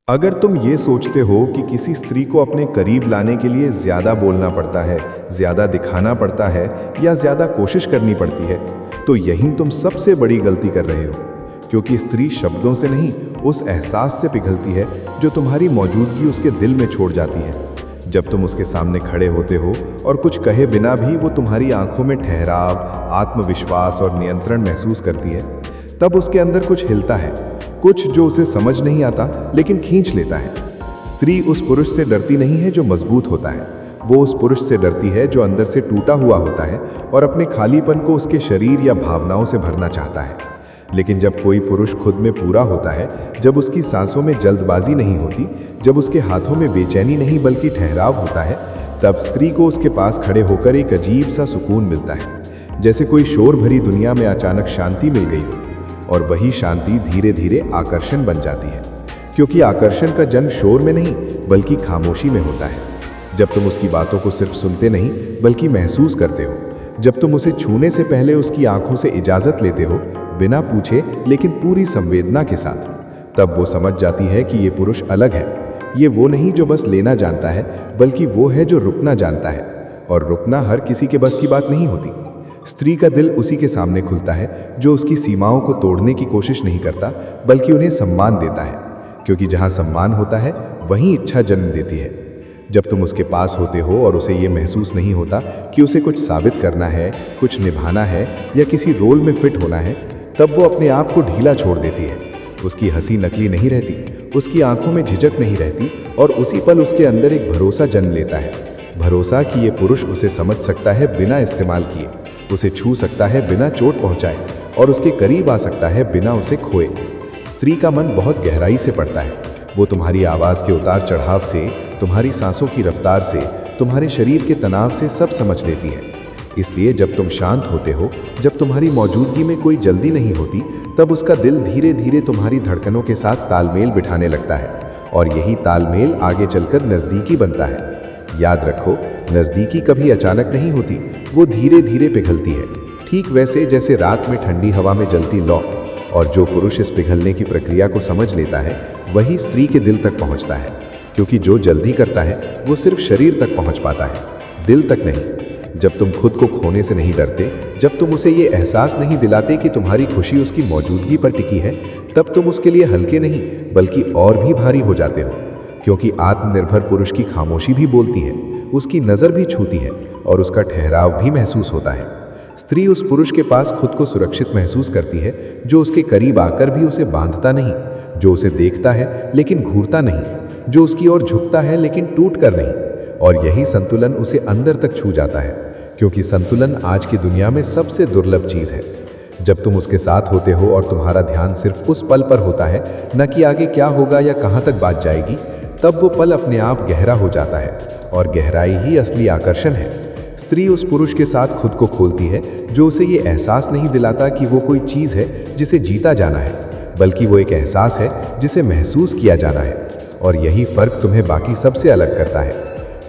अगर तुम ये सोचते हो कि किसी स्त्री को अपने करीब लाने के लिए ज़्यादा बोलना पड़ता है, ज़्यादा दिखाना पड़ता है या ज़्यादा कोशिश करनी पड़ती है, तो यही तुम सबसे बड़ी गलती कर रहे हो। क्योंकि स्त्री शब्दों से नहीं, उस एहसास से पिघलती है जो तुम्हारी मौजूदगी उसके दिल में छोड़ जाती है। जब तुम उसके सामने खड़े होते हो और कुछ कहे बिना भी वो तुम्हारी आंखों में ठहराव, आत्मविश्वास और नियंत्रण महसूस करती है, तब उसके अंदर कुछ हिलता है, कुछ जो उसे समझ नहीं आता लेकिन खींच लेता है। स्त्री उस पुरुष से डरती नहीं है जो मजबूत होता है, वो उस पुरुष से डरती है जो अंदर से टूटा हुआ होता है और अपने खालीपन को उसके शरीर या भावनाओं से भरना चाहता है। लेकिन जब कोई पुरुष खुद में पूरा होता है, जब उसकी सांसों में जल्दबाजी नहीं होती, जब उसके हाथों में बेचैनी नहीं बल्कि ठहराव होता है, तब स्त्री को उसके पास खड़े होकर एक अजीब सा सुकून मिलता है। जैसे कोई शोर भरी दुनिया में अचानक शांति मिल गई हो, और वही शांति धीरे धीरे आकर्षण बन जाती है। क्योंकि आकर्षण का जन्म शोर में नहीं बल्कि खामोशी में होता है। जब तुम उसकी बातों को सिर्फ सुनते नहीं बल्कि महसूस करते हो, जब तुम उसे छूने से पहले उसकी आंखों से इजाजत लेते हो, बिना पूछे लेकिन पूरी संवेदना के साथ, तब वो समझ जाती है कि ये पुरुष अलग है। ये वो नहीं जो बस लेना जानता है, बल्कि वो है जो रुकना जानता है। और रुकना हर किसी के बस की बात नहीं होती। स्त्री का दिल उसी के सामने खुलता है जो उसकी सीमाओं को तोड़ने की कोशिश नहीं करता बल्कि उन्हें सम्मान देता है। क्योंकि जहां सम्मान होता है वहीं इच्छा जन्म देती है। जब तुम उसके पास होते हो और उसे ये महसूस नहीं होता कि उसे कुछ साबित करना है, कुछ निभाना है या किसी रोल में फिट होना है, तब वो अपने आप को ढीला छोड़ देती है। उसकी हंसी नकली नहीं रहती, उसकी आंखों में झिझक नहीं रहती और उसी पल उसके अंदर एक भरोसा जन्म लेता है। भरोसा कि ये पुरुष उसे समझ सकता है बिना इस्तेमाल किए, उसे छू सकता है बिना चोट पहुंचाए और उसके करीब आ सकता है बिना उसे खोए। स्त्री का मन बहुत गहराई से पड़ता है। वो तुम्हारी आवाज़ के उतार चढ़ाव से, तुम्हारी सांसों की रफ्तार से, तुम्हारे शरीर के तनाव से सब समझ लेती है। इसलिए जब तुम शांत होते हो, जब तुम्हारी मौजूदगी में कोई जल्दी नहीं होती, तब उसका दिल धीरे धीरे तुम्हारी धड़कनों के साथ तालमेल बिठाने लगता है। और यही तालमेल आगे चलकर नज़दीकी बनता है। याद रखो, नज़दीकी कभी अचानक नहीं होती, वो धीरे धीरे पिघलती है। ठीक वैसे जैसे रात में ठंडी हवा में जलती लौ। और जो पुरुष इस पिघलने की प्रक्रिया को समझ लेता है, वही स्त्री के दिल तक पहुंचता है। क्योंकि जो जल्दी करता है वो सिर्फ शरीर तक पहुंच पाता है, दिल तक नहीं। जब तुम खुद को खोने से नहीं डरते, जब तुम उसे ये एहसास नहीं दिलाते कि तुम्हारी खुशी उसकी मौजूदगी पर टिकी है, तब तुम उसके लिए हल्के नहीं बल्कि और भी भारी हो जाते हो। क्योंकि आत्मनिर्भर पुरुष की खामोशी भी बोलती है, उसकी नज़र भी छूती है और उसका ठहराव भी महसूस होता है। स्त्री उस पुरुष के पास खुद को सुरक्षित महसूस करती है जो उसके करीब आकर भी उसे बांधता नहीं, जो उसे देखता है लेकिन घूरता नहीं, जो उसकी ओर झुकता है लेकिन टूट कर नहीं। और यही संतुलन उसे अंदर तक छू जाता है। क्योंकि संतुलन आज की दुनिया में सबसे दुर्लभ चीज़ है। जब तुम उसके साथ होते हो और तुम्हारा ध्यान सिर्फ उस पल पर होता है, न कि आगे क्या होगा या कहाँ तक बात जाएगी, तब वो पल अपने आप गहरा हो जाता है। और गहराई ही असली आकर्षण है। स्त्री उस पुरुष के साथ खुद को खोलती है जो उसे ये एहसास नहीं दिलाता कि वो कोई चीज़ है जिसे जीता जाना है, बल्कि वो एक एहसास है जिसे महसूस किया जाना है। और यही फ़र्क तुम्हें बाकी सबसे अलग करता है।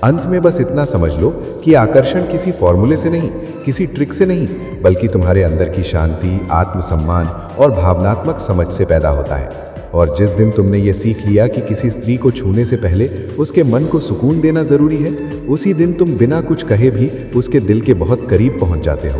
अंत में बस इतना समझ लो कि आकर्षण किसी फॉर्मूले से नहीं, किसी ट्रिक से नहीं, बल्कि तुम्हारे अंदर की शांति, आत्मसम्मान और भावनात्मक समझ से पैदा होता है। और जिस दिन तुमने ये सीख लिया कि किसी स्त्री को छूने से पहले उसके मन को सुकून देना ज़रूरी है, उसी दिन तुम बिना कुछ कहे भी उसके दिल के बहुत करीब पहुंच जाते हो।